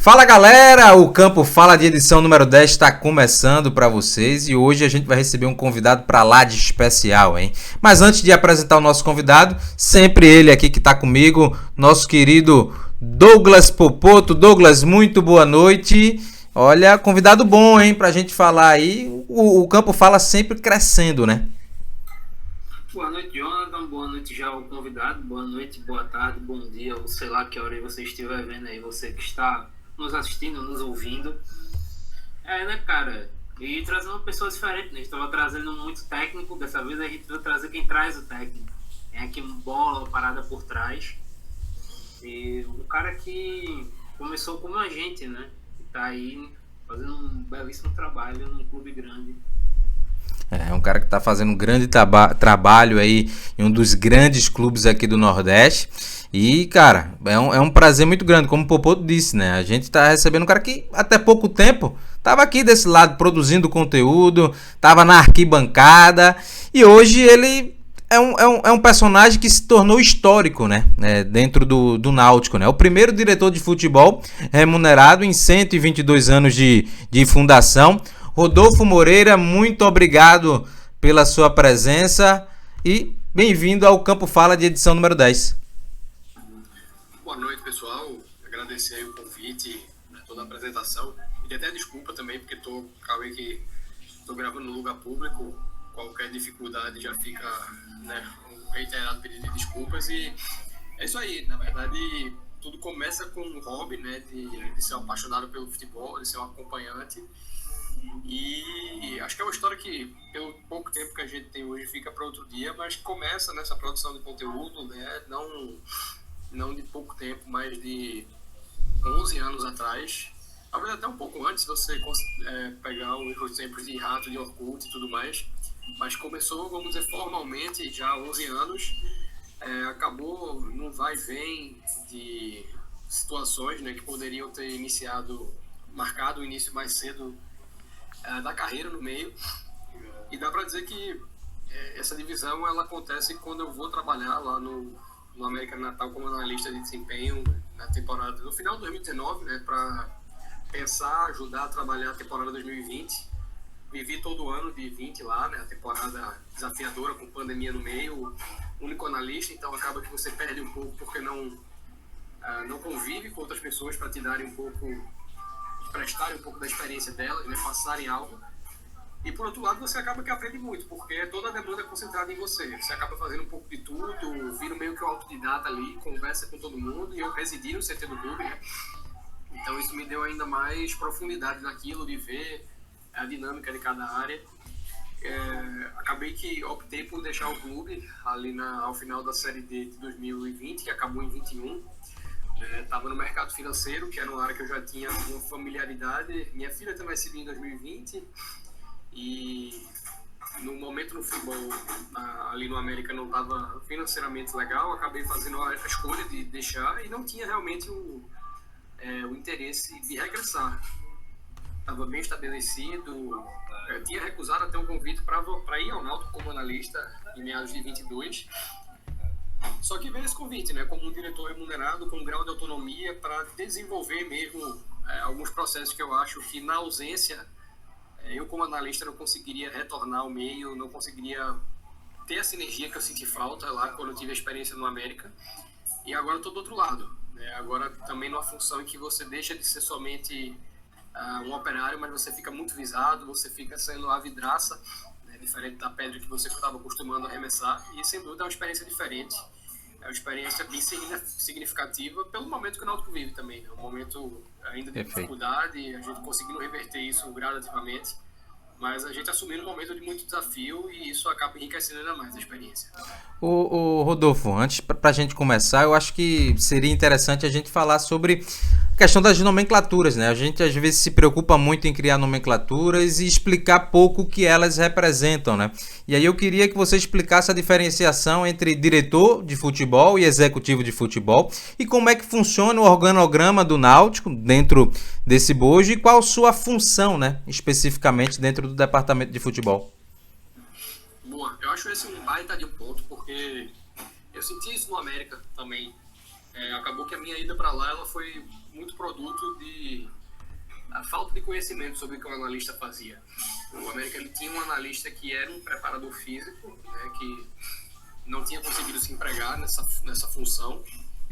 Fala galera, o Campo Fala de edição número 10 está começando para vocês e hoje a gente vai receber um convidado para lá de especial, hein? Mas antes de apresentar o nosso convidado, sempre ele aqui que está comigo, nosso querido Douglas Popoto. Douglas, muito boa noite. Olha, convidado bom, hein, pra gente falar aí. O Campo Fala sempre crescendo, né? Boa noite, Jonathan. Boa noite já ao convidado. Boa noite, boa tarde, bom dia, ou sei lá que hora você estiver vendo aí, você que está nos assistindo, nos ouvindo. Né, cara? E trazendo pessoas diferentes, né? A gente estava trazendo muito técnico, dessa vez a gente vai trazer quem traz o técnico. Tem aqui uma bola, parada por trás. E um cara que começou como agente, né? Que tá aí fazendo um belíssimo trabalho num clube grande. É um cara que está fazendo um grande trabalho aí em um dos grandes clubes aqui do Nordeste. E, cara, é um prazer muito grande, como o Popoto disse, né? A gente tá recebendo um cara que até pouco tempo tava aqui desse lado produzindo conteúdo, tava na arquibancada. E hoje ele é um personagem que se tornou histórico, né? Dentro do Náutico, né? O primeiro diretor de futebol remunerado em 122 anos de fundação. Rodolfo Moreira, muito obrigado pela sua presença e bem-vindo ao Campo Fala de edição número 10. Boa noite, pessoal. Agradecer aí o convite, toda a apresentação. E até desculpa também, porque acabei que estou gravando no lugar público. Qualquer dificuldade já fica, né, um reiterado pedido de desculpas. E é isso aí. Na verdade, tudo começa com um hobby, né, de ser um apaixonado pelo futebol, de ser um acompanhante. E acho que é uma história que, pelo pouco tempo que a gente tem hoje, fica para outro dia, mas começa nessa produção de conteúdo, né? Não de pouco tempo, mas de 11 anos atrás. Talvez até um pouco antes, se você pegar os tempos de rato, de Orkut e tudo mais. Mas começou, vamos dizer, formalmente já há 11 anos. Acabou num vai e vem de situações, né, que poderiam ter marcado o início mais cedo da carreira no meio. E dá para dizer que essa divisão ela acontece quando eu vou trabalhar lá no América Natal como analista de desempenho na temporada no final de 2019, né, para pensar, ajudar a trabalhar a temporada 2020. Vivi todo o ano de 20 lá, né, a temporada desafiadora com pandemia no meio, único analista, então acaba que você perde um pouco porque não convive com outras pessoas para te darem um pouco, prestarem um pouco da experiência delas, né, passarem algo. E por outro lado, você acaba que aprende muito, porque toda a demanda é concentrada em você. Você acaba fazendo um pouco de tudo, vira meio que um autodidata ali, conversa com todo mundo, e eu residi no CT do clube, né? Então isso me deu ainda mais profundidade naquilo, de ver a dinâmica de cada área. Acabei que optei por deixar o clube ali ao final da Série D de 2020, que acabou em 21. Estava no mercado financeiro, que era uma área que eu já tinha uma familiaridade. Minha filha também se em 2020 e no momento no futebol ali no América não estava financeiramente legal. Acabei fazendo a escolha de deixar e não tinha realmente o interesse de regressar. Estava bem estabelecido. Eu tinha recusado até um convite para ir ao Náutico como analista em meados de 22. Só que veio esse convite, né, como um diretor remunerado, com um grau de autonomia para desenvolver mesmo alguns processos que eu acho que na ausência, eu como analista não conseguiria retornar ao meio, não conseguiria ter a sinergia que eu senti falta lá quando eu tive a experiência no América. E agora eu estou do outro lado, né, agora também numa função em que você deixa de ser somente um operário, mas você fica muito visado, você fica sendo a vidraça, né, diferente da pedra que você estava acostumando a arremessar, e sem dúvida é uma experiência diferente. É uma experiência bem significativa pelo momento que o Náutico vive também. É um momento ainda de dificuldade, a gente conseguindo reverter isso gradativamente, mas a gente assumindo um momento de muito desafio e isso acaba enriquecendo ainda mais a experiência. O Rodolfo, antes para a gente começar, eu acho que seria interessante a gente falar sobre a questão das nomenclaturas, né? A gente às vezes se preocupa muito em criar nomenclaturas e explicar pouco o que elas representam, né? E aí eu queria que você explicasse a diferenciação entre diretor de futebol e executivo de futebol e como é que funciona o organograma do Náutico dentro desse bojo e qual sua função, né, especificamente dentro do departamento de futebol. Boa, eu acho esse um baita de um ponto, porque eu senti isso no América também. acabou que a minha ida para lá ela foi muito produto de a falta de conhecimento sobre o que o analista fazia. O América ele tinha um analista que era um preparador físico, né, que não tinha conseguido se empregar nessa função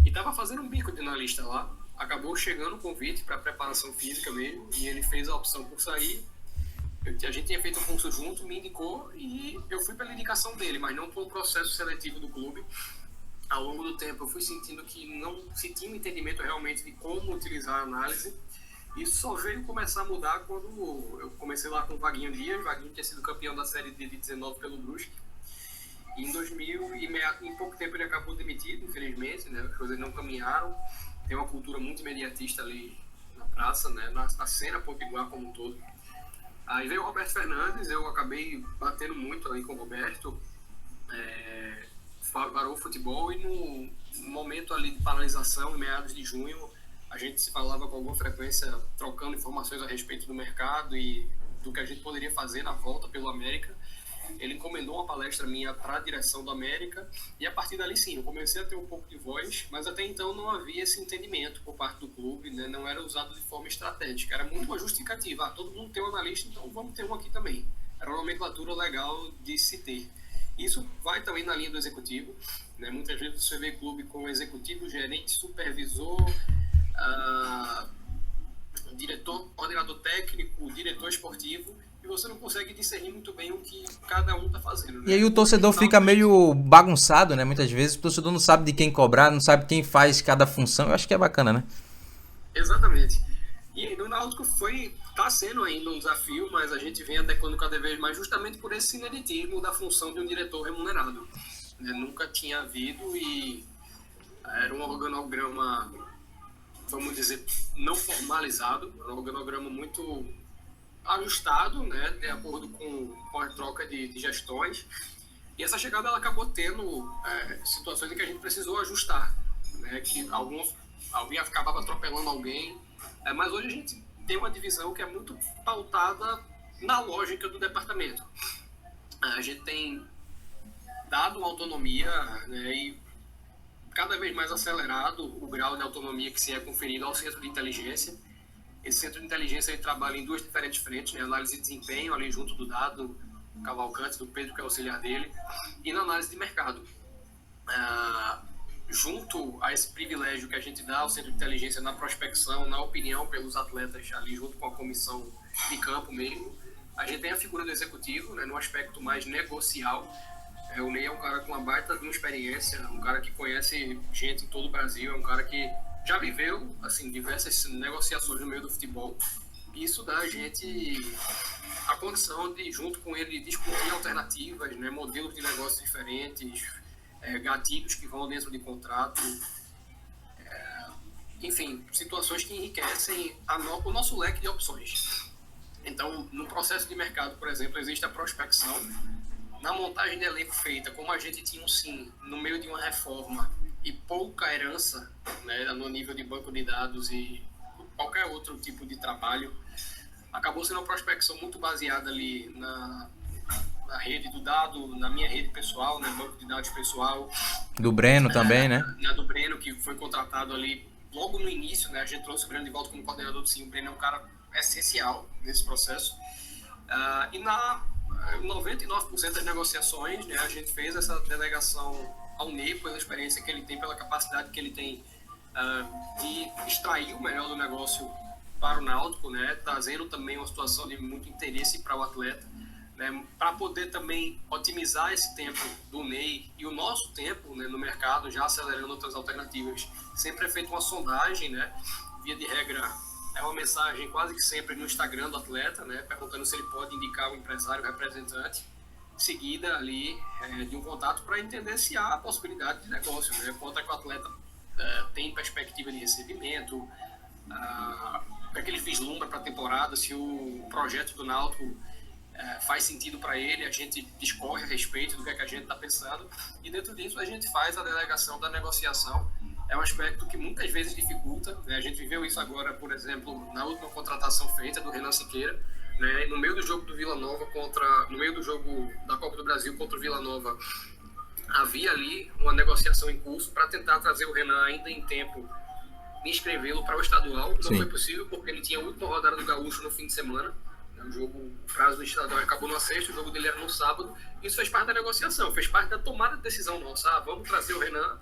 e estava fazendo um bico de analista lá. Acabou chegando o convite para preparação física mesmo e ele fez a opção por sair. A gente tinha feito um curso junto, me indicou e eu fui pela indicação dele, mas não por um processo seletivo do clube. Ao longo do tempo eu fui sentindo que não se tinha um entendimento realmente de como utilizar a análise. Isso só veio começar a mudar quando eu comecei lá com o Vaguinho Dias. Vaguinho tinha sido campeão da Série D de 19 pelo Brusque. E em 2000, em pouco tempo ele acabou demitido, infelizmente, né? As coisas não caminharam. Tem uma cultura muito imediatista ali na praça, né? Na cena potiguar como um todo. Aí veio o Roberto Fernandes, eu acabei batendo muito ali com o Roberto. Parou o futebol e no momento ali de paralisação, em meados de junho, a gente se falava com alguma frequência, trocando informações a respeito do mercado e do que a gente poderia fazer na volta pelo América. Ele encomendou uma palestra minha para a direção do América e a partir dali sim, eu comecei a ter um pouco de voz, mas até então não havia esse entendimento por parte do clube, né? Não era usado de forma estratégica, era muito uma justificativa. Todo mundo tem um analista, então vamos ter um aqui também. Era uma nomenclatura legal de se ter. Isso vai também na linha do executivo, né? Muitas vezes você vê clube com executivo, gerente, supervisor, diretor, coordenador técnico, diretor esportivo, e você não consegue discernir muito bem o que cada um está fazendo, né? E aí o torcedor fica meio bagunçado, né? Muitas vezes o torcedor não sabe de quem cobrar, não sabe quem faz cada função. Eu acho que é bacana, né? Exatamente. E no Náutico está sendo ainda um desafio, mas a gente vem adequando cada vez mais justamente por esse ineditismo da função de um diretor remunerado, né? Nunca tinha havido e era um organograma, vamos dizer, não formalizado, um organograma muito ajustado, né, de acordo com a troca de gestões. E essa chegada ela acabou tendo situações em que a gente precisou ajustar, né, que alguém acabava atropelando alguém, mas hoje a gente tem uma divisão que é muito pautada na lógica do departamento. A gente tem dado uma autonomia, né, e cada vez mais acelerado o grau de autonomia que se é conferido ao centro de inteligência. Esse centro de inteligência ele trabalha em duas diferentes frentes, né? Análise de desempenho, ali junto do Dado Cavalcante, do Pedro, que é auxiliar dele, e na análise de mercado. Junto a esse privilégio que a gente dá ao centro de inteligência na prospecção, na opinião pelos atletas, ali junto com a comissão de campo mesmo, a gente tem a figura do executivo, né, no aspecto mais negocial. O Ney é um cara com uma baita de uma experiência, um cara que conhece gente em todo o Brasil, é um cara que já viveu assim, diversas negociações no meio do futebol. Isso dá a gente a condição de, junto com ele, discutir alternativas, né, modelos de negócios diferentes, gatilhos que vão dentro de contrato, enfim, situações que enriquecem o nosso leque de opções. Então, no processo de mercado, por exemplo, existe a prospecção. Na montagem de elenco feita, como a gente tinha um sim no meio de uma reforma e pouca herança, né, no nível de banco de dados e qualquer outro tipo de trabalho, acabou sendo uma prospecção muito baseada ali na rede do dado, na minha rede pessoal, né, banco de dados pessoal. Do Breno também, né? Na do Breno, que foi contratado ali logo no início, né, a gente trouxe o Breno de volta como coordenador do sim. O Breno é um cara essencial nesse processo. E na 99% das negociações, né, a gente fez essa delegação ao Ney pela experiência que ele tem, pela capacidade que ele tem de extrair o melhor do negócio para o Náutico, né, trazendo também uma situação de muito interesse para o atleta, né, para poder também otimizar esse tempo do Ney e o nosso tempo, né, no mercado, já acelerando outras alternativas. Sempre é feita uma sondagem, né, via de regra. É uma mensagem quase que sempre no Instagram do atleta, né, perguntando se ele pode indicar um empresário, representante, seguida ali de um contato para entender se há a possibilidade de negócio, né, quanto é que o atleta tem perspectiva de recebimento, o que é que ele vislumbra para a temporada, se o projeto do Náutico faz sentido para ele, a gente discorre a respeito do que é que a gente está pensando, e dentro disso a gente faz a delegação da negociação. É um aspecto que muitas vezes dificulta, né? A gente viveu isso agora, por exemplo, na última contratação feita do Renan Siqueira, né? No meio do jogo do Vila Nova no meio do jogo da Copa do Brasil contra o Vila Nova, havia ali uma negociação em curso para tentar trazer o Renan ainda em tempo de inscrevê-lo para o estadual. Não foi possível porque ele tinha a última rodada do Gaúcho no fim de semana. O prazo do estadual acabou na sexta, o jogo dele era no sábado. Isso fez parte da negociação, fez parte da tomada de decisão nossa. Vamos trazer o Renan,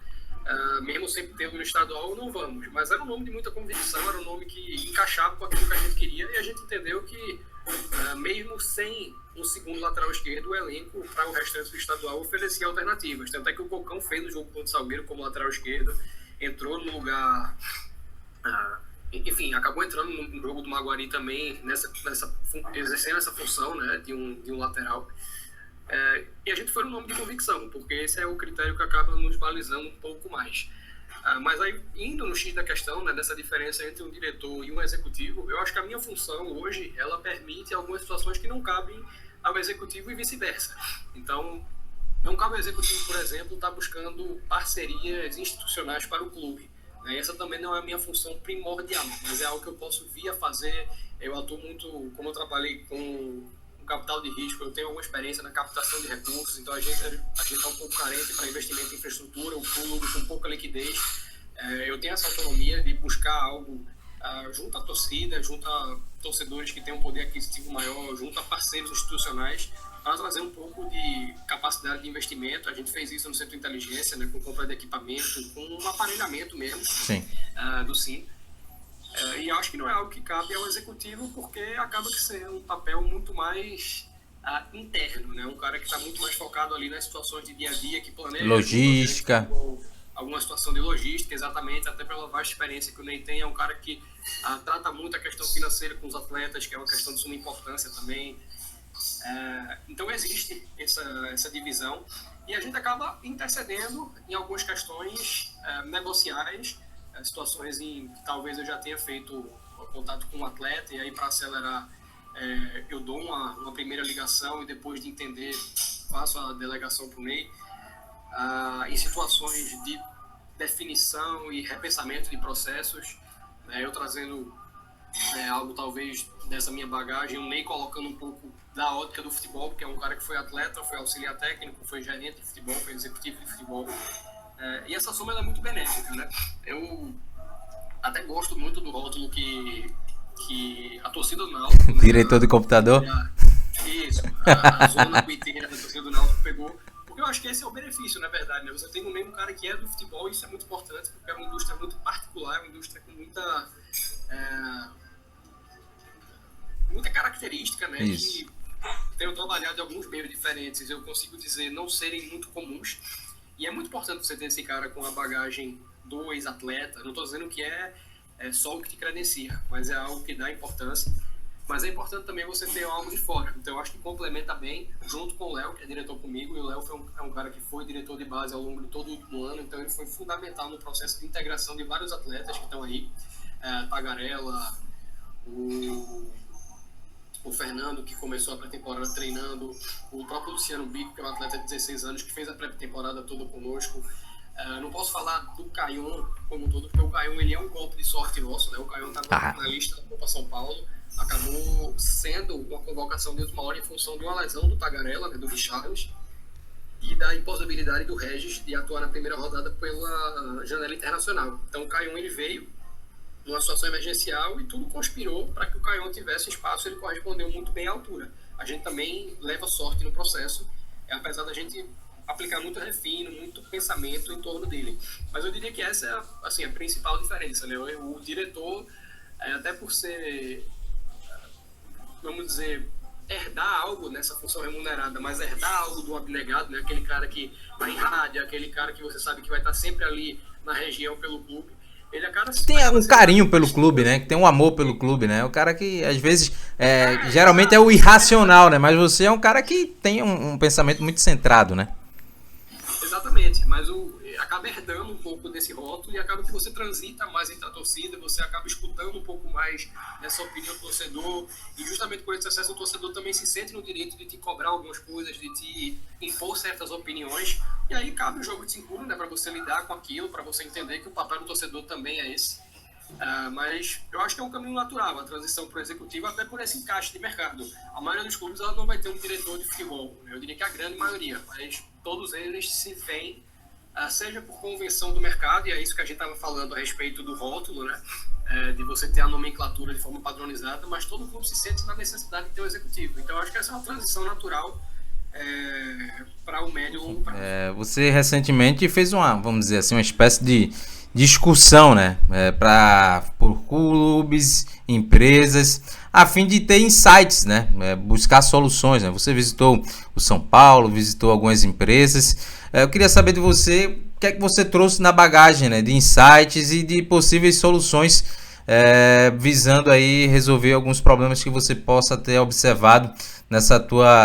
mesmo sem tê-lo no estadual, não vamos. Mas era um nome de muita convicção, era um nome que encaixava com aquilo que a gente queria, e a gente entendeu que, mesmo sem um segundo lateral esquerdo, o elenco para o restante do estadual oferecia alternativas. Tanto é que o Cocão fez o jogo contra o Salgueiro como lateral esquerdo, entrou no lugar... enfim, acabou entrando no jogo do Maguari também, exercendo essa função, né, de um lateral. E a gente foi no nome de convicção, porque esse é o critério que acaba nos balizando um pouco mais. Mas aí, indo no X da questão, né, dessa diferença entre um diretor e um executivo, eu acho que a minha função hoje, ela permite algumas situações que não cabem ao executivo e vice-versa. Então, não cabe ao executivo, por exemplo, estar buscando parcerias institucionais para o clube. Essa também não é a minha função primordial, mas é algo que eu posso vir a fazer. Eu atuo muito, como eu trabalhei com capital de risco, eu tenho alguma experiência na captação de recursos, então a gente está um pouco carente para investimento em infraestrutura, o clube com pouca liquidez. Eu tenho essa autonomia de buscar algo junto à torcida, junto a torcedores que têm um poder aquisitivo maior, junto a parceiros institucionais, para trazer um pouco de capacidade de investimento. A gente fez isso no Centro de Inteligência, né, com compra de equipamento, com um aparelhamento mesmo. Sim. Do SIM. E acho que não é algo que cabe ao executivo, porque acaba que sendo um papel muito mais interno, né? Um cara que está muito mais focado ali nas situações de dia a dia, que planeja... Logística. Alguma situação de logística, exatamente, até pela vasta experiência que o Ney tem. É um cara que trata muito a questão financeira com os atletas, que é uma questão de suma importância também. Então existe essa divisão, e a gente acaba intercedendo em algumas questões negociais, situações em que talvez eu já tenha feito contato com um atleta, e aí para acelerar eu dou uma primeira ligação e depois de entender passo a delegação para o Ney. Em situações de definição e repensamento de processos, eu trazendo algo talvez dessa minha bagagem, o Ney colocando um pouco da ótica do futebol, porque é um cara que foi atleta, foi auxiliar técnico, foi gerente de futebol, foi executivo de futebol. E essa soma ela é muito benéfica, né? Eu até gosto muito do rótulo que a torcida do Náutico... Diretor de computador? Isso, a zona inteira da torcida do Náutico pegou, porque eu acho que esse é o benefício, na verdade, né? Você tem no meio um cara que é do futebol, e isso é muito importante, porque é uma indústria muito particular, uma indústria com muita característica, né? Isso. Que tenho trabalhado em alguns meios diferentes, eu consigo dizer não serem muito comuns. E é muito importante você ter esse cara com a bagagem do ex-atleta. Não estou dizendo que é só o que te credencia, mas é algo que dá importância. Mas é importante também você ter algo de fora. Então eu acho que complementa bem, junto com o Léo, que é diretor comigo. E o Léo é um cara que foi diretor de base ao longo de todo o ano. Então ele foi fundamental no processo de integração de vários atletas que estão aí. Tagarela, o Fernando, que começou a pré-temporada treinando, o próprio Luciano Bico, que é um atleta de 16 anos, que fez a pré-temporada toda conosco. Não posso falar do Caion como um todo, porque o Caion ele é um golpe de sorte nosso, né? O Caion estava na lista da Copa São Paulo, acabou sendo uma convocação de última hora em função de uma lesão do Tagarela, né, do Richarlison, e da impossibilidade do Regis de atuar na primeira rodada pela janela internacional. Então o Caion ele veio numa situação emergencial e tudo conspirou para que o Caion tivesse espaço. Ele correspondeu muito bem à altura. A gente também leva sorte no processo, apesar da gente aplicar muito refino, muito pensamento em torno dele. Mas eu diria que essa é assim, a principal diferença, né? O diretor, até por ser, vamos dizer, herdar algo nessa função remunerada, mas herdar algo do abnegado, né? Aquele cara que vai em rádio, aquele cara que você sabe que vai estar sempre ali na região pelo clube. Ele tem um carinho pelo clube, né? Que tem um amor pelo clube, né? O cara que, às vezes, geralmente é o irracional, né? Mas você é um cara que tem um pensamento muito centrado, né? Exatamente, mas acaba herdando um pouco desse rótulo e acaba que você transita mais entre a torcida, você acaba escutando um pouco mais dessa opinião do torcedor, e justamente por esse acesso o torcedor também se sente no direito de te cobrar algumas coisas, de te impor certas opiniões, e aí cabe o jogo de cintura, né, para você lidar com aquilo, para você entender que o papel do torcedor também é esse. Mas eu acho que é um caminho natural a transição para o executivo, até por esse encaixe de mercado. A maioria dos clubes ela não vai ter um diretor de futebol, eu diria que a grande maioria, mas todos eles se veem, seja por convenção do mercado, e é isso que a gente estava falando a respeito do rótulo, né? De você ter a nomenclatura de forma padronizada, mas todo clube se sente na necessidade de ter o executivo. Então, eu acho que essa é uma transição natural para o médio e longo prazo. Você recentemente fez vamos dizer assim, uma espécie de discussão, né, por clubes, empresas, a fim de ter insights, né, buscar soluções, né? Você visitou o São Paulo, visitou algumas empresas. Eu queria saber de você o que é que você trouxe na bagagem, né, de insights e de possíveis soluções, visando aí resolver alguns problemas que você possa ter observado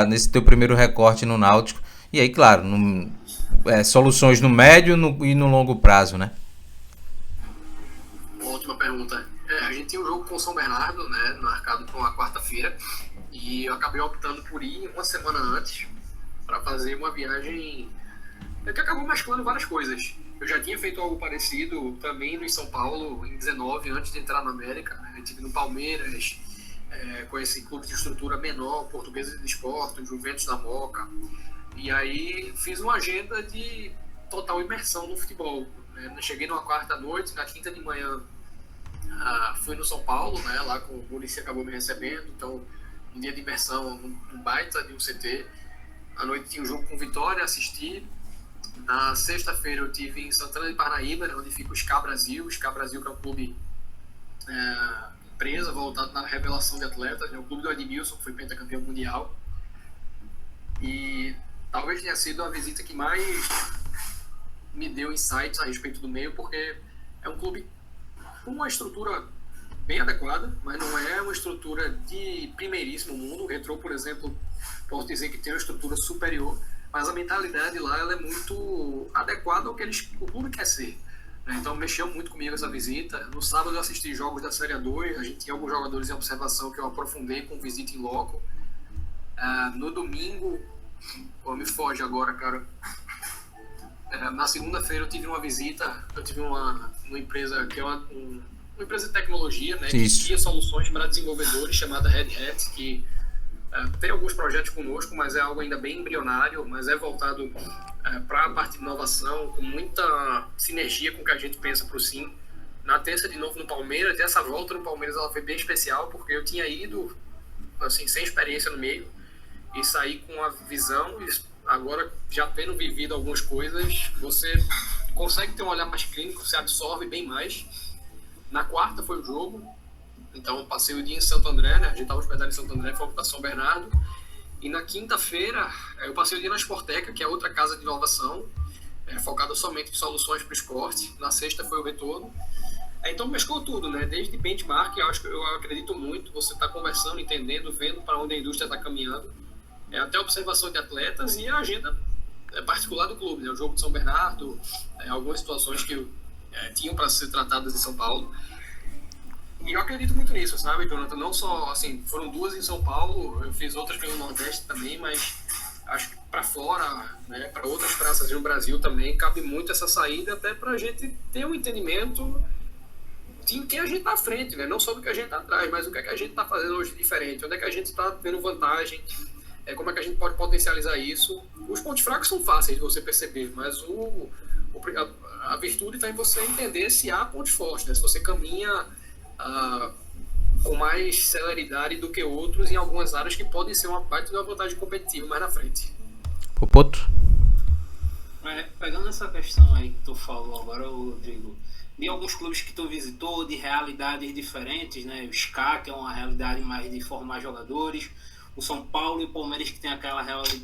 nesse teu primeiro recorte no Náutico. E aí, claro, soluções no médio e no longo prazo, né? Ótima pergunta. A gente tinha um jogo com o São Bernardo, né, marcado para uma quarta-feira, e eu acabei optando por ir uma semana antes para fazer uma viagem que acabou mesclando várias coisas. Eu já tinha feito algo parecido também no São Paulo, em 19, antes de entrar na América. Eu estive no Palmeiras, conheci clubes de estrutura menor, Portuguesa de Esporte, Juventus da Moca. E aí fiz uma agenda de total imersão no futebol. Cheguei numa quarta noite, na quinta de manhã fui no São Paulo, né, lá com o Muricy acabou me recebendo. Então, um dia de imersão, um baita de um CT. À noite tinha um jogo com Vitória, assisti. Na sexta-feira eu estive em Santana de Parnaíba, onde fica o SCA Brasil. O SCA Brasil, que é um clube empresa voltado na revelação de atletas, é o clube do Edmilson, que foi pentacampeão mundial. E talvez tenha sido a visita que mais me deu insights a respeito do meio, porque é um clube com uma estrutura bem adequada, mas não é uma estrutura de primeiríssimo mundo. O Retrô, por exemplo, posso dizer que tem uma estrutura superior, mas a mentalidade lá ela é muito adequada ao que o clube quer ser. Então mexeu muito comigo essa visita. No sábado eu assisti jogos da Série A2, a gente tinha alguns jogadores em observação que eu aprofundei com visita em loco. No domingo, me foge agora, cara. Na segunda-feira eu tive uma visita, eu tive uma empresa que é uma empresa de tecnologia, né, que cria soluções para desenvolvedores, chamada Red Hat, que tem alguns projetos conosco, mas é algo ainda bem embrionário, mas é voltado para a parte de inovação, com muita sinergia com o que a gente pensa para o SIM. Na terça, de novo, no Palmeiras, e essa volta no Palmeiras ela foi bem especial, porque eu tinha ido assim, sem experiência no meio, e saí com a visão, e agora já tendo vivido algumas coisas, você consegue ter um olhar mais clínico, você absorve bem mais. Na quarta foi o jogo, então passei o dia em Santo André, né? A gente estava hospedado em Santo André, fomos para São Bernardo. E na quinta-feira eu passei o dia na Sporteca, que é outra casa de inovação, focada somente em soluções para o esporte. Na sexta foi o retorno. Então mesclou tudo, né? Desde benchmark, eu acredito muito, você está conversando, entendendo, vendo para onde a indústria está caminhando, até observação de atletas e a agenda particular do clube, né? O jogo de São Bernardo, algumas situações que tinham para ser tratadas em São Paulo. E eu acredito muito nisso, sabe, Jonathan? Não só, assim, foram 2 em São Paulo, eu fiz outras pelo Nordeste também, mas acho que para fora, né, para outras praças no Brasil também, cabe muito essa saída, até para a gente ter um entendimento de quem a gente está à frente, né? Não só do que a gente está atrás, mas o que é que a gente está fazendo hoje diferente, onde é que a gente está tendo vantagem, como é que a gente pode potencializar isso. Os pontos fracos são fáceis de você perceber, mas a virtude está em você entender se há pontos fortes, né? Se você caminha com mais celeridade do que outros em algumas áreas que podem ser uma parte de uma vantagem competitiva mais na frente. Popoto? Pegando essa questão aí que tu falou agora, Rodrigo, de alguns clubes que tu visitou, de realidades diferentes, né? O SCA, que é uma realidade mais de formar jogadores, o São Paulo e o Palmeiras, que tem aquela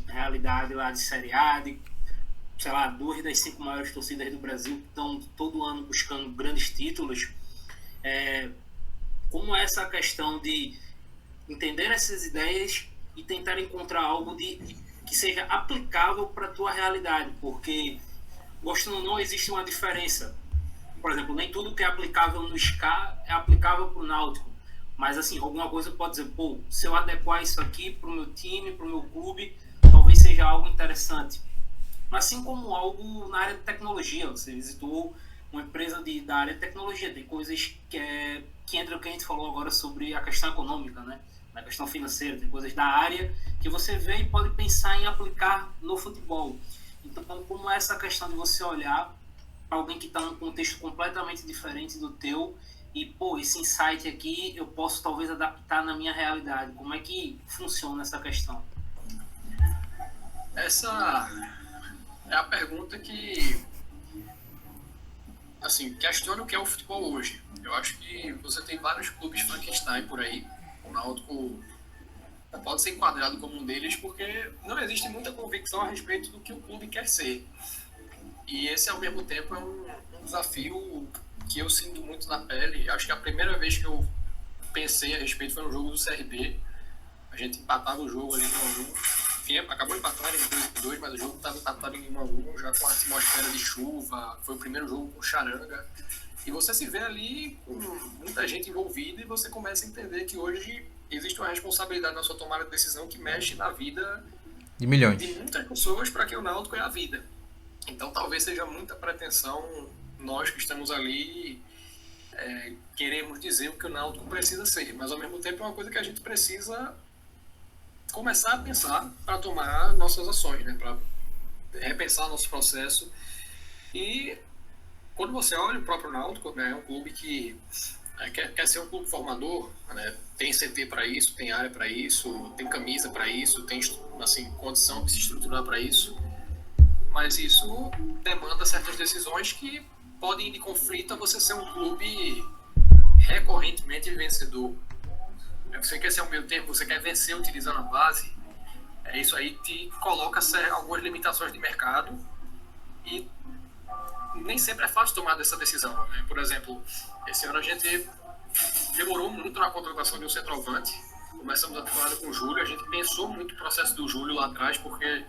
realidade lá de Série A, de, sei lá, 2 das 5 maiores torcidas do Brasil, que estão todo ano buscando grandes títulos. Como é essa questão de entender essas ideias e tentar encontrar algo que seja aplicável para a tua realidade, porque, gostando ou não, existe uma diferença. Por exemplo, nem tudo que é aplicável no SCA é aplicável para o Náutico, mas assim, alguma coisa pode dizer, pô, se eu adequar isso aqui para o meu time, para o meu clube, talvez seja algo interessante. Assim como algo na área de tecnologia, você visitou uma empresa da área de tecnologia, tem coisas que entra o que a gente falou agora sobre a questão econômica, né? Na questão financeira, tem coisas da área que você vê e pode pensar em aplicar no futebol. Então, como é essa questão de você olhar para alguém que está num contexto completamente diferente do teu e, pô, esse insight aqui eu posso talvez adaptar na minha realidade? Como é que funciona essa questão? Essa é a pergunta que, assim, questiona o que é o futebol hoje. Eu acho que você tem vários clubes Frankenstein por aí. O Náutico pode ser enquadrado como um deles porque não existe muita convicção a respeito do que o clube quer ser. E esse, ao mesmo tempo, é um desafio que eu sinto muito na pele. Acho que a primeira vez que eu pensei a respeito foi no jogo do CRB. A gente empatava o jogo ali no 1x1. Enfim, acabou de empatar em 2x2, mas o jogo estava empatado em 1x1, já com a atmosfera de chuva. Foi o primeiro jogo com charanga. E você se vê ali com muita gente envolvida e você começa a entender que hoje existe uma responsabilidade na sua tomada de decisão que mexe na vida De milhões. de muitas pessoas para quem o Náutico é a vida. Então talvez seja muita pretensão nós que estamos ali queremos dizer o que o Náutico precisa ser, mas ao mesmo tempo é uma coisa que a gente precisa começar a pensar para tomar nossas ações, né? Para repensar nosso processo. E quando você olha o próprio Náutico, né, é um clube que quer ser um clube formador, né? Tem CT para isso, tem área para isso, tem camisa para isso, tem assim, condição de se estruturar para isso, mas isso demanda certas decisões que podem ir de conflito a você ser um clube recorrentemente vencedor. Você quer ser um meio tempo, você quer vencer utilizando a base, isso aí te coloca algumas limitações de mercado e nem sempre é fácil tomar essa decisão, né? Por exemplo, esse ano a gente demorou muito na contratação de um centroavante. Começamos a temporada com o Júlio, a gente pensou muito no processo do Júlio lá atrás, porque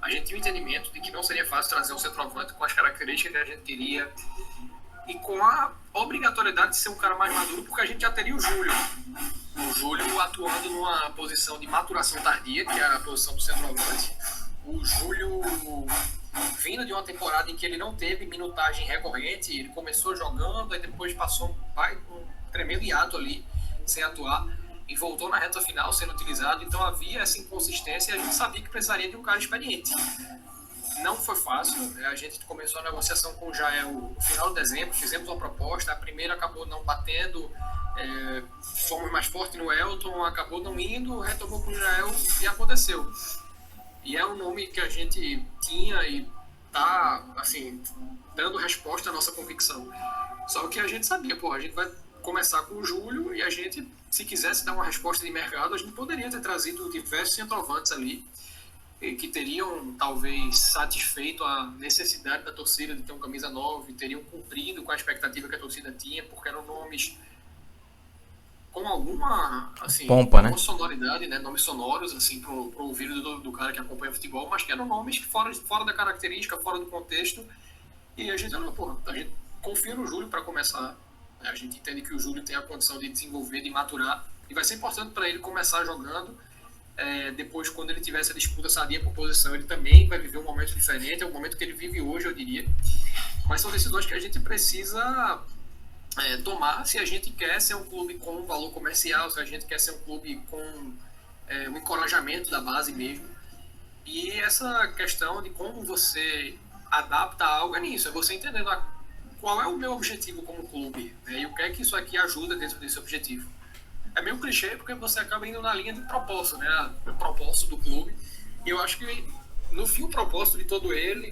a gente tinha o entendimento de que não seria fácil trazer um centroavante com as características que a gente teria e com a obrigatoriedade de ser um cara mais maduro, porque a gente já teria o Júlio. O Júlio atuando numa posição de maturação tardia, que é a posição do centroavante. O Júlio vindo de uma temporada em que ele não teve minutagem recorrente, ele começou jogando, aí depois passou um tremendo hiato ali, sem atuar, e voltou na reta final sendo utilizado. Então havia essa inconsistência e a gente sabia que precisaria de um cara experiente. Não foi fácil, a gente começou a negociação com o Jael no final de dezembro, fizemos uma proposta, a primeira acabou não batendo, fomos mais fortes no Elton, acabou não indo, retomou com o Jael e aconteceu. E é um nome que a gente tinha e tá, assim, dando resposta à nossa convicção. Só que a gente sabia, a gente vai começar com o Júlio e a gente, se quisesse dar uma resposta de mercado, a gente poderia ter trazido diversos centroavantes ali que teriam, talvez, satisfeito a necessidade da torcida de ter um camisa 9, teriam cumprido com a expectativa que a torcida tinha, porque eram nomes com alguma, assim, pompa, né? sonoridade, né? Nomes sonoros, assim, pro ouvido do cara que acompanha o futebol, mas que eram nomes fora da característica, fora do contexto. E a gente falou, a gente confia no Júlio para começar. A gente entende que o Júlio tem a condição de desenvolver, de maturar, e vai ser importante para ele começar jogando. Depois, quando ele tiver essa disputa sadia por posição, ele também vai viver um momento diferente, é o momento que ele vive hoje, eu diria. Mas são decisões que a gente precisa tomar se a gente quer ser um clube com valor comercial, se a gente quer ser um clube com um encorajamento da base mesmo. E essa questão de como você adapta algo é nisso, é você entendendo qual é o meu objetivo como clube, né, e o que é que isso aqui ajuda dentro desse objetivo. É meio clichê porque você acaba indo na linha de propósito, né, o propósito do clube. E eu acho que no fim o propósito de todo ele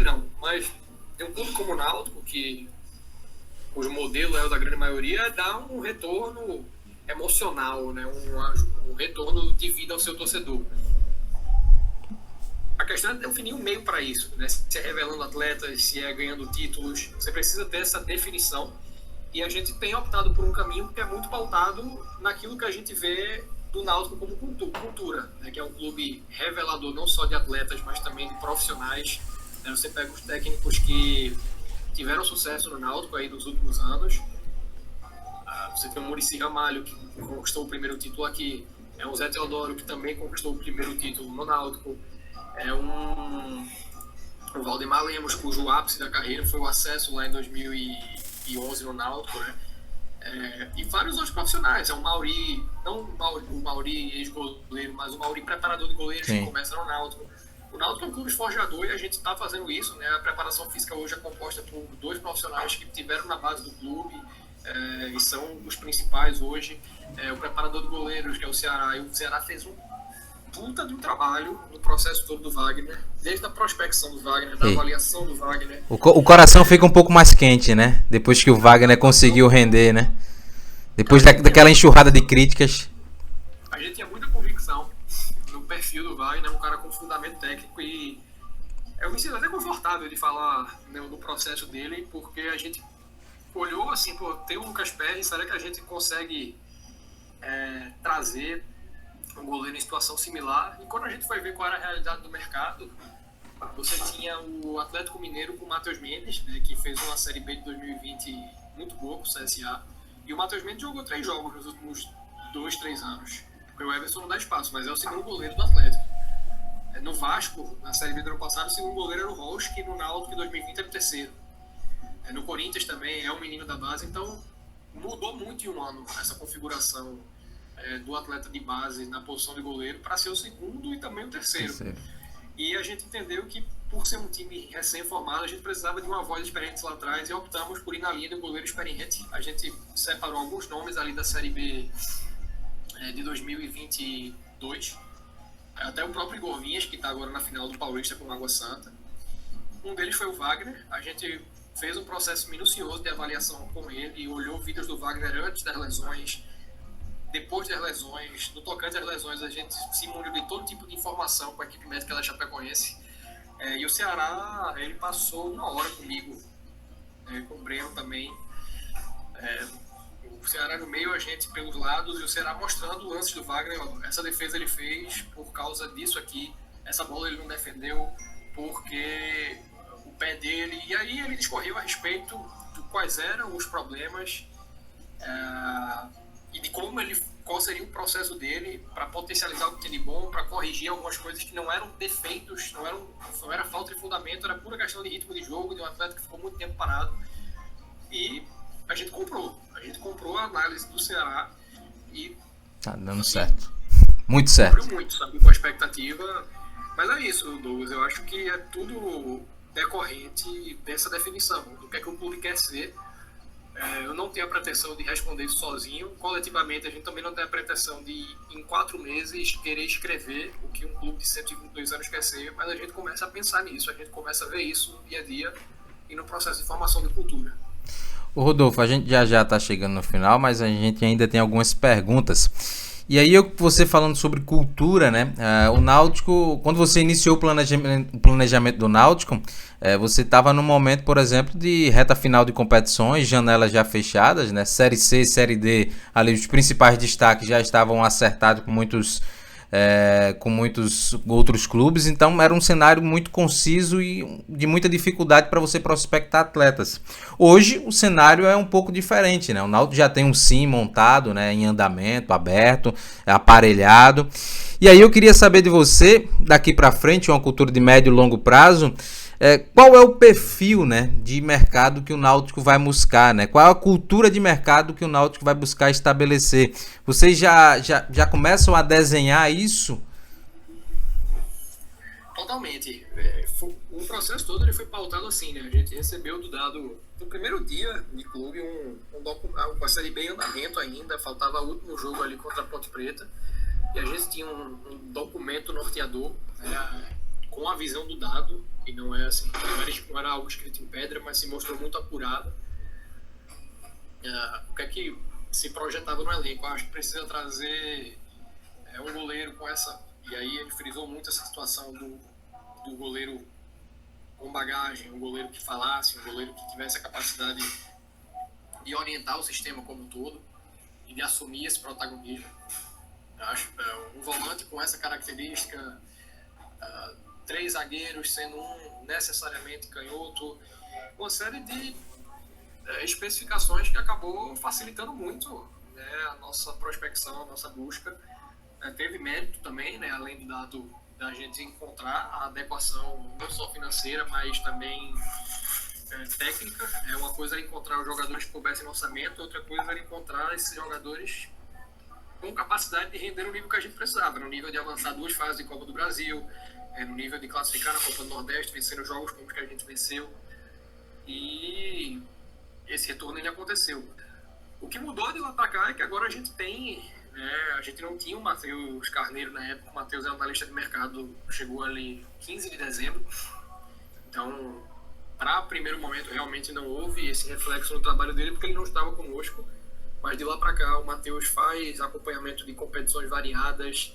não, mas tem um clube como o Náutico, cujo modelo é o da grande maioria, é dar um retorno emocional, né, um retorno de vida ao seu torcedor. A questão é definir um meio para isso, né? Se é revelando atletas, se é ganhando títulos, você precisa ter essa definição. E a gente tem optado por um caminho que é muito pautado naquilo que a gente vê do Náutico como cultura, né? Que é um clube revelador não só de atletas, mas também de profissionais. Né? Você pega os técnicos que tiveram sucesso no Náutico aí nos últimos anos. Você tem o Muricy Ramalho, que conquistou o primeiro título aqui. É o Zé Teodoro, que também conquistou o primeiro título no Náutico. É o Valdemar Lemos, cujo ápice da carreira foi o acesso lá em 2011 no Náutico, né? E vários outros profissionais. É o Mauri, não o Mauri ex-goleiro, mas o Mauri preparador de goleiros, que começa no Náutico. O Náutico é um clube esforjador e a gente está fazendo isso, né? A preparação física hoje é composta por 2 profissionais que tiveram na base do clube e são os principais hoje. O preparador de goleiros, que é o Ceará, e o Ceará fez um puta de um trabalho no processo todo do Wagner, desde a prospecção do Wagner, da avaliação do Wagner. O coração fica um pouco mais quente, né? Depois que o Wagner conseguiu render, né? Depois daquela enxurrada de críticas. A gente tinha muita convicção no perfil do Wagner, um cara com fundamento técnico, e eu me sinto até confortável de falar, né, do processo dele, porque a gente olhou assim, pô, tem o Lucas Perry, será que a gente consegue trazer um goleiro em situação similar? E quando a gente foi ver qual era a realidade do mercado, você tinha o Atlético Mineiro com o Matheus Mendes, né, que fez uma Série B de 2020 muito boa com o CSA, e o Matheus Mendes jogou 3 jogos nos últimos 2, 3 anos, porque o Everson não dá espaço, mas é o segundo goleiro do Atlético. No Vasco, na Série B do ano passado, o segundo goleiro era o Rocha, que no Náutico em 2020 era o terceiro. No Corinthians também é um menino da base, então mudou muito em um ano essa configuração do atleta de base na posição de goleiro para ser o segundo e também o terceiro. E a gente entendeu que, por ser um time recém-formado, a gente precisava de uma voz experiente lá atrás e optamos por ir na linha do goleiro experiente. A gente separou alguns nomes ali da Série B de 2022, até o próprio Igor Vinhas, que está agora na final do Paulista com o Água Santa. Um deles foi o Wagner. A gente fez um processo minucioso de avaliação com ele e olhou vídeos do Wagner antes das lesões, depois das lesões. No tocante às lesões, a gente se muniu de todo tipo de informação com a equipe médica da Chapecoense. E o Ceará, ele passou 1 hora comigo, com o Breno também. O Ceará no meio, a gente pelos lados, e o Ceará mostrando o lance do Wagner. Ó, essa defesa ele fez por causa disso aqui, essa bola ele não defendeu porque o pé dele, e aí ele discorreu a respeito de quais eram os problemas e de qual seria o processo dele para potencializar o que tinha de bom, para corrigir algumas coisas que não eram defeitos, não era falta de fundamento, era pura questão de ritmo de jogo, de um atleta que ficou muito tempo parado. E a gente comprou a análise do Ceará e tá dando certo, muito certo. Muito, sabe, com a expectativa. Mas é isso, Douglas, eu acho que é tudo decorrente dessa definição, do que é que o clube quer ser. Eu não tenho a pretensão de responder isso sozinho. Coletivamente, a gente também não tem a pretensão de, em 4 meses, querer escrever o que um clube de 122 anos quer ser, mas a gente começa a pensar nisso, a gente começa a ver isso no dia a dia e no processo de formação de cultura. Ô Rodolfo, a gente já está chegando no final, mas a gente ainda tem algumas perguntas. E aí, você falando sobre cultura, né? O Náutico, quando você iniciou o planejamento do Náutico, você estava no momento, por exemplo, de reta final de competições, janelas já fechadas, né? Série C, Série D, ali os principais destaques já estavam acertados com muitos outros clubes, então era um cenário muito conciso e de muita dificuldade para você prospectar atletas. Hoje o cenário é um pouco diferente, né? O Náutico já tem um sim montado, né, em andamento, aberto, aparelhado. E aí eu queria saber de você, daqui para frente, uma cultura de médio e longo prazo, qual é o perfil, né, de mercado que o Náutico vai buscar, né? Qual é a cultura de mercado que o Náutico vai buscar estabelecer? Vocês já começam a desenhar isso? Totalmente. O processo todo ele foi pautado assim, né? A gente recebeu do dado no primeiro dia de clube uma Série B em andamento ainda, faltava o último jogo ali contra a Ponte Preta, e a gente tinha um documento norteador, com a visão do dado, e não é assim, não era algo escrito em pedra, mas se mostrou muito apurado. O que é que se projetava no elenco? Acho que precisa trazer um goleiro com essa, e aí ele frisou muito essa situação do goleiro com bagagem, um goleiro que falasse, um goleiro que tivesse a capacidade de orientar o sistema como um todo e de assumir esse protagonismo. Acho um volante com essa característica, 3 zagueiros, sendo um necessariamente canhoto, uma série de especificações que acabou facilitando muito, né, a nossa prospecção, a nossa busca. Teve mérito também, né, além do dado da gente encontrar a adequação não só financeira, mas também técnica. Uma coisa era encontrar os jogadores que coubessem no orçamento, outra coisa era encontrar esses jogadores com capacidade de render no nível que a gente precisava, no nível de avançar 2 fases de Copa do Brasil, no nível de classificar na Copa do Nordeste, vencer os jogos como que a gente venceu. E esse retorno ele aconteceu. O que mudou de lá para cá é que agora a gente tem, a gente não tinha o Matheus Carneiro na época, o Matheus é analista de mercado, chegou ali 15 de dezembro, então para primeiro momento realmente não houve esse reflexo no trabalho dele porque ele não estava conosco, mas de lá para cá o Matheus faz acompanhamento de competições variadas,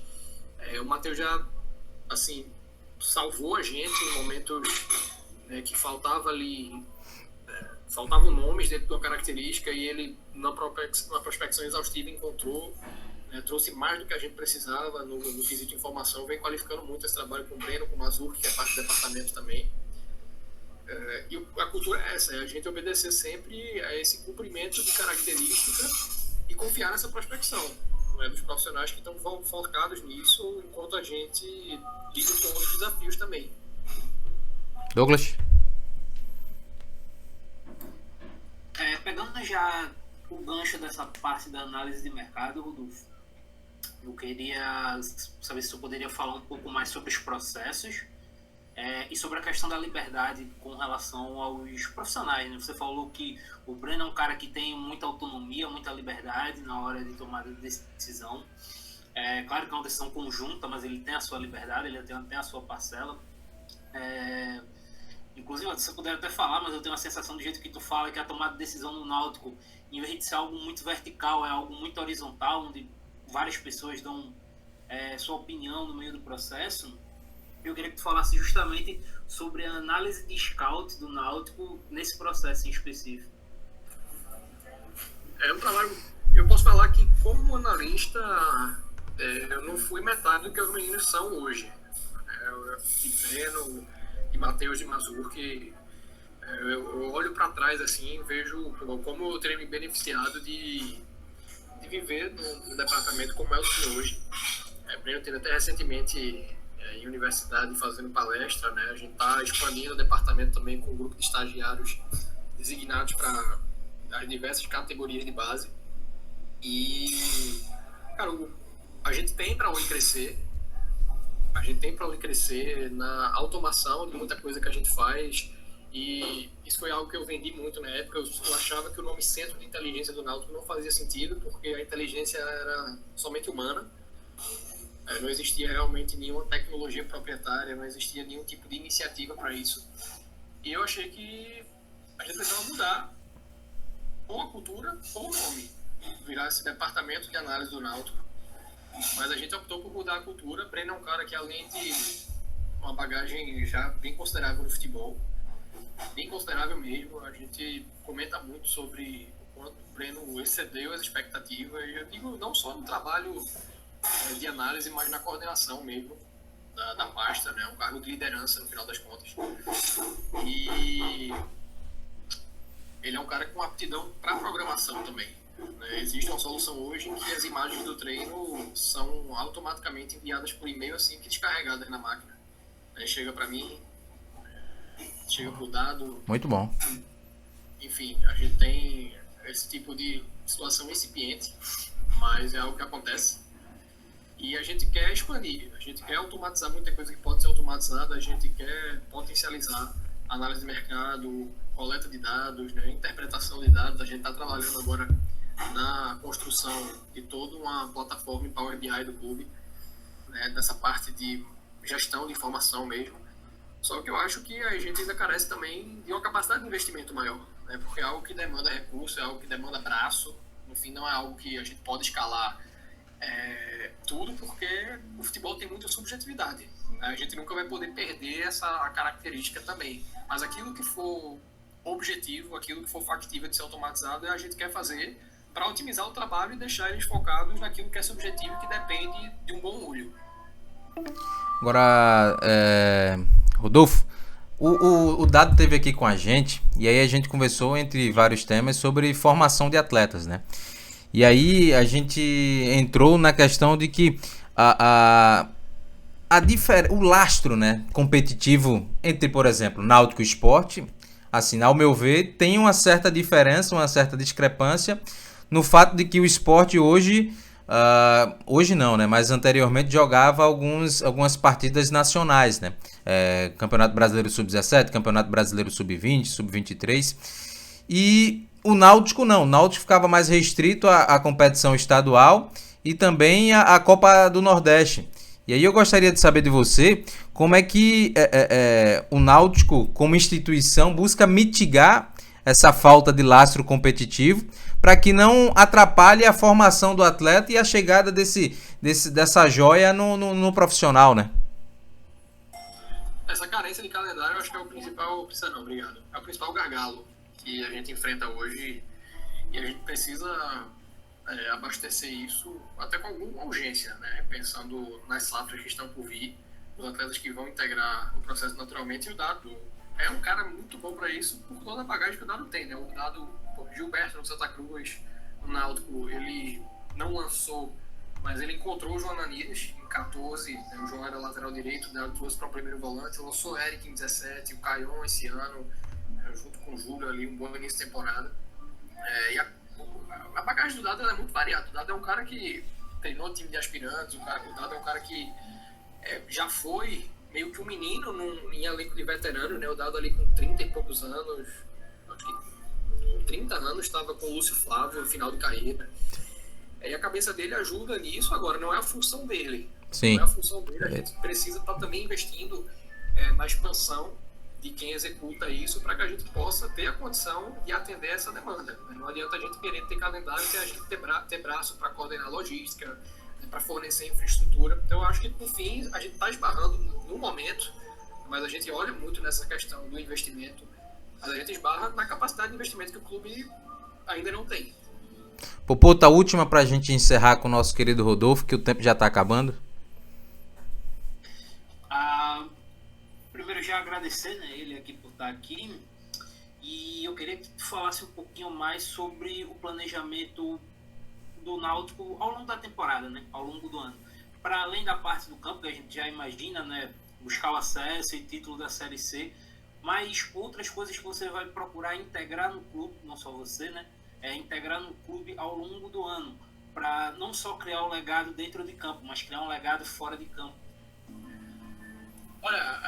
o Matheus já assim, salvou a gente em momentos que faltava ali, faltavam nomes dentro da característica e ele na prospecção exaustiva encontrou, trouxe mais do que a gente precisava no quesito de informação, vem qualificando muito esse trabalho com o Breno, com o Mazur, que é parte do departamento também. E a cultura é essa, é a gente obedecer sempre a esse cumprimento de característica e confiar nessa prospecção, dos profissionais que estão focados nisso, enquanto a gente lida com outros desafios também. Douglas? Pegando já o gancho dessa parte da análise de mercado, Rodolfo, eu queria saber se eu poderia falar um pouco mais sobre os processos e sobre a questão da liberdade com relação aos profissionais, né? Você falou que o Breno é um cara que tem muita autonomia, muita liberdade na hora de tomada de decisão. Claro que é uma decisão conjunta, mas ele tem a sua liberdade, ele tem a sua parcela. Inclusive, você puder até falar, mas eu tenho a sensação do jeito que tu fala que a tomada de decisão no Náutico, em vez de ser algo muito vertical, é algo muito horizontal, onde várias pessoas dão sua opinião no meio do processo. Eu queria que tu falasse justamente sobre a análise de scout do Náutico nesse processo em específico. É um trabalho, eu posso falar que como analista, eu não fui metade do que os meninos são hoje. De Breno e Matheus de Mazur, que eu olho para trás assim, vejo como eu teria me beneficiado de viver num departamento como é o que hoje. Breno teve até recentemente em universidade fazendo palestra, né? A gente está expandindo o departamento também com um grupo de estagiários designados para as diversas categorias de base. E, cara, a gente tem para onde crescer. A gente tem para onde crescer na automação de muita coisa que a gente faz. E isso foi algo que eu vendi muito na época. Eu achava que o nome Centro de Inteligência do Náutico não fazia sentido, porque a inteligência era somente humana. Não existia realmente nenhuma tecnologia proprietária, não existia nenhum tipo de iniciativa para isso. E eu achei que a gente precisava mudar ou a cultura ou o nome, virar esse departamento de análise do Náutico. Mas a gente optou por mudar a cultura. Breno é um cara que, além de uma bagagem já bem considerável no futebol, bem considerável mesmo, a gente comenta muito sobre o quanto o Breno excedeu as expectativas. Eu digo não só no trabalho de análise, mas na coordenação mesmo da pasta, né? Um cargo de liderança no final das contas. E ele é um cara com aptidão para programação também. Existe uma solução hoje em que as imagens do treino são automaticamente enviadas por e-mail assim que descarregadas na máquina. Chega para mim, chega pro dado. Muito bom. Enfim, a gente tem esse tipo de situação incipiente, mas é algo que acontece. E a gente quer expandir, a gente quer automatizar muita coisa que pode ser automatizada, a gente quer potencializar análise de mercado, coleta de dados, né, interpretação de dados. A gente está trabalhando agora na construção de toda uma plataforma em Power BI do clube, né, dessa parte de gestão de informação mesmo. Só que eu acho que a gente ainda carece também de uma capacidade de investimento maior, né, porque é algo que demanda recurso, é algo que demanda braço. No fim, não é algo que a gente pode escalar tudo, porque o futebol tem muita subjetividade. A gente nunca vai poder perder essa característica também. Mas aquilo que for objetivo, aquilo que for factível de ser automatizado, a gente quer fazer para otimizar o trabalho e deixar eles focados naquilo que é subjetivo e que depende de um bom olho. Agora, Rodolfo, o Dado esteve aqui com a gente e aí a gente conversou entre vários temas sobre formação de atletas, né? E aí a gente entrou na questão de que o lastro, né, competitivo entre, por exemplo, Náutico e Sport, assim, ao meu ver, tem uma certa diferença, uma certa discrepância no fato de que o Sport hoje Hoje não, né? Mas anteriormente jogava algumas partidas nacionais, né? Campeonato Brasileiro Sub-17, Campeonato Brasileiro Sub-20, Sub-23. E o Náutico não. O Náutico ficava mais restrito à competição estadual e também à Copa do Nordeste. E aí eu gostaria de saber de você como é que o Náutico, como instituição, busca mitigar essa falta de lastro competitivo para que não atrapalhe a formação do atleta e a chegada dessa joia no profissional, né? Essa carência de calendário eu acho que é o principal. Não, obrigado. É o principal gargalo que a gente enfrenta hoje e a gente precisa abastecer isso até com alguma urgência, né? Pensando nas safras que estão por vir, os atletas que vão integrar o processo naturalmente, e o Dado é um cara muito bom para isso por toda a bagagem que o Dado tem, né? O Dado, Gilberto no Santa Cruz, no Náutico, ele não lançou, mas ele encontrou o João Ananias em 14, né? O João era lateral direito, o Dado trouxe para o primeiro volante, lançou o Eric em 17, o Caion esse ano, junto com o Júlio ali, um bom início de temporada. E a bagagem do Dado é muito variada. O Dado é um cara que treinou time de aspirantes, o Dado é um cara que já foi meio que um menino em elenco de veterano, né? O Dado ali com 30 e poucos anos, acho que com 30 anos estava com o Lúcio Flávio no final de carreira. E a cabeça dele ajuda nisso. Agora, não é a função dele. Sim. Não é a função dele. A gente precisa estar também investindo na expansão de quem executa isso para que a gente possa ter a condição de atender essa demanda. Não adianta a gente querer ter calendário e a gente ter braço para coordenar logística, para fornecer infraestrutura. Então, eu acho que, no fim, a gente está esbarrando no momento, mas a gente olha muito nessa questão do investimento, mas a gente esbarra na capacidade de investimento que o clube ainda não tem. Popota, a última para a gente encerrar com o nosso querido Rodolfo, que o tempo já está acabando. Primeiro, já agradecer, né, ele aqui por estar aqui, e eu queria que tu falasse um pouquinho mais sobre o planejamento do Náutico ao longo da temporada, né, ao longo do ano. Para além da parte do campo, que a gente já imagina, né, buscar o acesso e título da Série C, mas outras coisas que você vai procurar integrar no clube, não só você, né, integrar no clube ao longo do ano, para não só criar um legado dentro de campo, mas criar um legado fora de campo. Olha,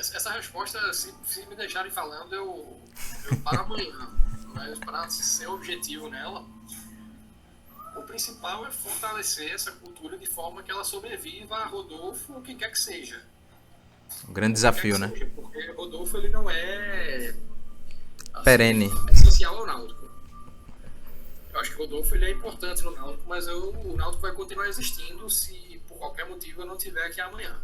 essa resposta, se me deixarem falando, eu paro amanhã. Mas para ser objetivo nela, o principal é fortalecer essa cultura de forma que ela sobreviva a Rodolfo ou quem quer que seja. Um grande desafio, né? Seja, porque Rodolfo, ele não é perene, essencial ao Náutico. Eu acho que o Rodolfo, ele é importante no Náutico, mas o Náutico vai continuar existindo se por qualquer motivo eu não estiver aqui amanhã.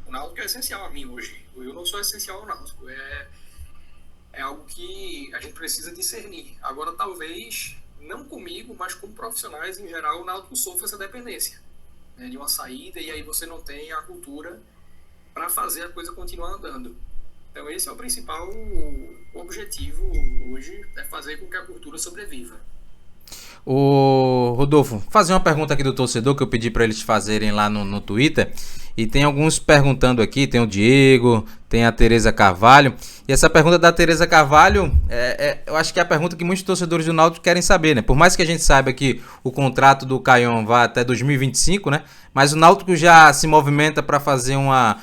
O Náutico é essencial a mim hoje. Eu não sou essencial ao Náutico. É algo que a gente precisa discernir. Agora, talvez, não comigo, mas com profissionais em geral, o Náutico sofre essa dependência, né, de uma saída, e aí você não tem a cultura para fazer a coisa continuar andando. Então, esse é o principal objetivo hoje, é fazer com que a cultura sobreviva. O Rodolfo, fazer uma pergunta aqui do torcedor que eu pedi para eles fazerem lá no Twitter. E tem alguns perguntando aqui, tem o Diego, tem a Tereza Carvalho. E essa pergunta da Tereza Carvalho, eu acho que é a pergunta que muitos torcedores do Náutico querem saber, né? Por mais que a gente saiba que o contrato do Caion vai até 2025, né? Mas o Náutico já se movimenta para fazer uma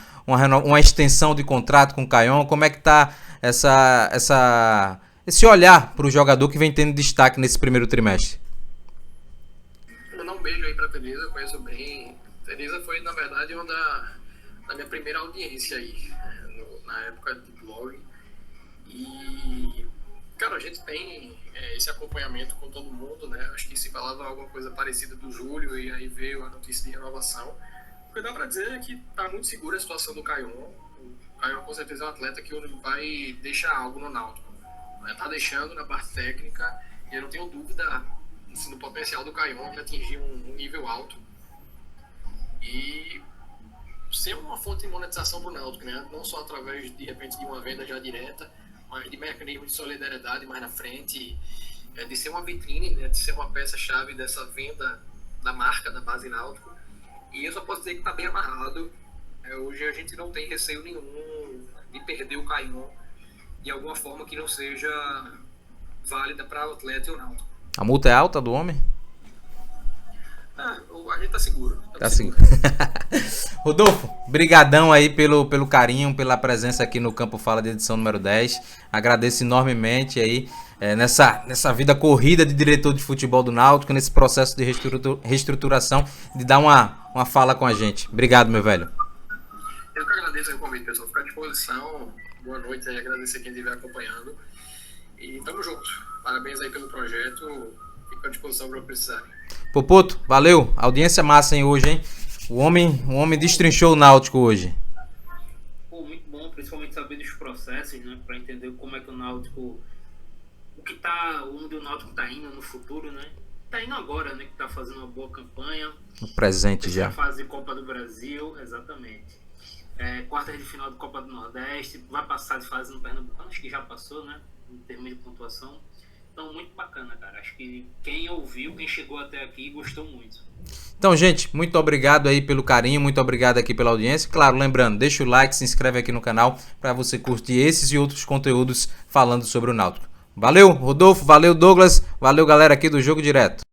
extensão de contrato com o Caion. Como é que tá esse olhar para o jogador que vem tendo destaque nesse primeiro trimestre? Vou mandar um beijo aí pra Tereza, eu conheço bem. Tereza foi, na verdade, uma da minha primeira audiência aí, na época de blog. E, cara, a gente tem esse acompanhamento com todo mundo, né? Acho que se falava alguma coisa parecida do Júlio e aí veio a notícia de renovação. O que dá pra dizer é que tá muito segura a situação do Caion. O Caion, com certeza, é um atleta que vai deixar algo no Náutico. Tá deixando na parte técnica, e eu não tenho dúvida assim, do potencial do Caion de atingir um nível alto e ser uma fonte de monetização para o Náutico, né? Não só através, de repente, de uma venda já direta, mas de mecanismo de solidariedade mais na frente, de ser uma vitrine, né? De ser uma peça-chave dessa venda da marca da base Náutico. E eu só posso dizer que está bem amarrado. Hoje a gente não tem receio nenhum de perder o Caion de alguma forma que não seja válida para o atleta ou não. A multa é alta do homem? A gente tá seguro. Tá seguro. Rodolfo, brigadão aí pelo carinho, pela presença aqui no Campo Fala de edição número 10. Agradeço enormemente aí nessa vida corrida de diretor de futebol do Náutico, nesse processo de reestruturação, de dar uma fala com a gente. Obrigado, meu velho. Eu que agradeço o convite, pessoal. Ficar à disposição. Boa noite aí, agradecer quem estiver acompanhando. E tamo junto. Parabéns aí pelo projeto. Fico à disposição para precisarem. Popoto, valeu. Audiência massa, hein, hoje, hein? O homem destrinchou o Náutico hoje. Pô, muito bom, principalmente saber dos processos, né? Pra entender como é que o Náutico... onde o Náutico tá indo no futuro, né? Tá indo agora, né? Que tá fazendo uma boa campanha. No presente já. Fase de Copa do Brasil, exatamente. Quartas de final da Copa do Nordeste. Vai passar de fase no Pernambucano, acho que já passou, né? Em termos de pontuação. Então, muito bacana, cara. Acho que quem ouviu, quem chegou até aqui, gostou muito. Então, gente, muito obrigado aí pelo carinho, muito obrigado aqui pela audiência. Claro, lembrando, deixa o like, se inscreve aqui no canal para você curtir esses e outros conteúdos falando sobre o Náutico. Valeu, Rodolfo, valeu, Douglas, valeu, galera aqui do Jogo Direto.